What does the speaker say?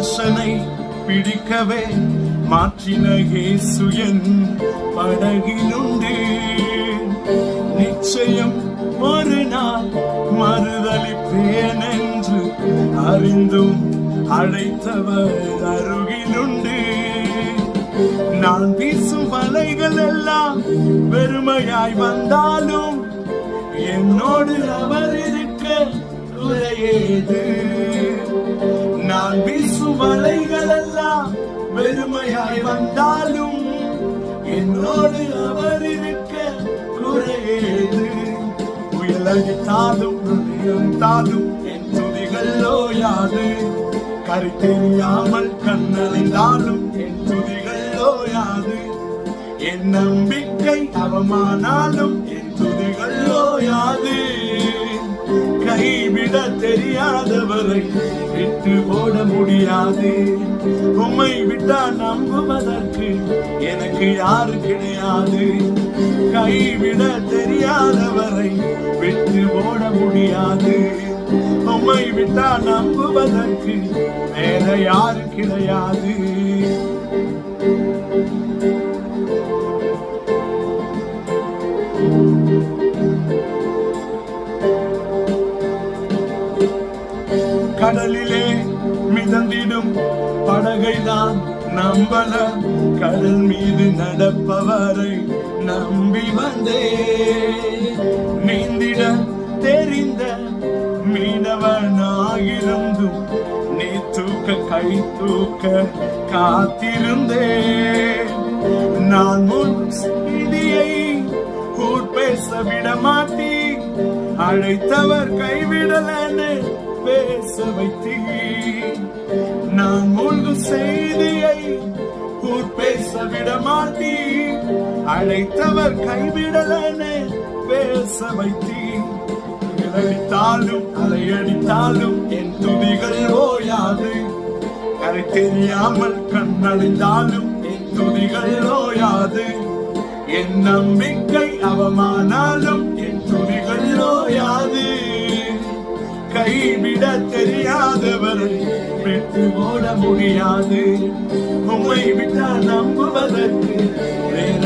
மனுஷனை பிடிக்கவே மாற்றின இயேசு என் படகிலுண்டு. நிச்சயம் ஒரு நாள் மறுதலிப்பேன் என்று அறிந்தும் அழைத்தவர் அருகிலுண்டு. நான் வீசும் வலைகள் எல்லாம் வெறுமையாய் வந்தாலும் என்னோடு அவர் இருக்க குறையேது. நான் வீசும் வலைகள் எல்லாம் வெறுமையாய் வந்தாலும் என்னோடு அவர் இருக்க குறையேது. புயலடித்தாலும் நதியடித்தாலும் என் துதிகள் ஓயாது. கரை தெரியாமல் கண்ணறிந்தாலும் என் துதிகள் ஓயாது. என் நம்பிக்கை அவமானாலும் என் துதிகள் ஓயாது. கைவிட தெரியாதவரை விட்டு ஓட முடியாது. உம்மை விட்டா நம்புவதற்கு எனக்கு யாரு கிடையாது. கைவிட தெரியாதவரை விட்டு ஓட முடியாது. உம்மை விட்டா நம்புவதற்கு வேற யாரு கிடையாது. கடலிலே மிதந்திடும் படகை தான் நம்பல. கடல் மீது நடப்பவரை நம்பி வந்தே. நீந்திட தெரிந்த மீனவனாயிருந்தும் நீ தூக்க கை தூக்க காத்திருந்தே. நான் முன் செய்தியை ஊர் பேச விட மாட்டி அழைத்தவர் கைவிடலன்னு பேச வைத்தீ. நான் மூழ்கும் செய்தியை ஊர் பேச விட மாட்டி அழைத்தவர் கைவிடலன்னு பேச வைத்தீ. அடித்தாலும் அலையடித்தாலும் என் துதிகள் ஓயாது. கரை தெரியாமல் கண்ணடைந்தாலும் என் துதிகள் ஓயாது. என் நம்பிக்கை அவமானாலும் என் துதிகள் ஓயாது. கைவிட தெரியாதவரை விட்டு ஓட முடியாது. உம்மை விட்டா நம்புவதற்கு வேற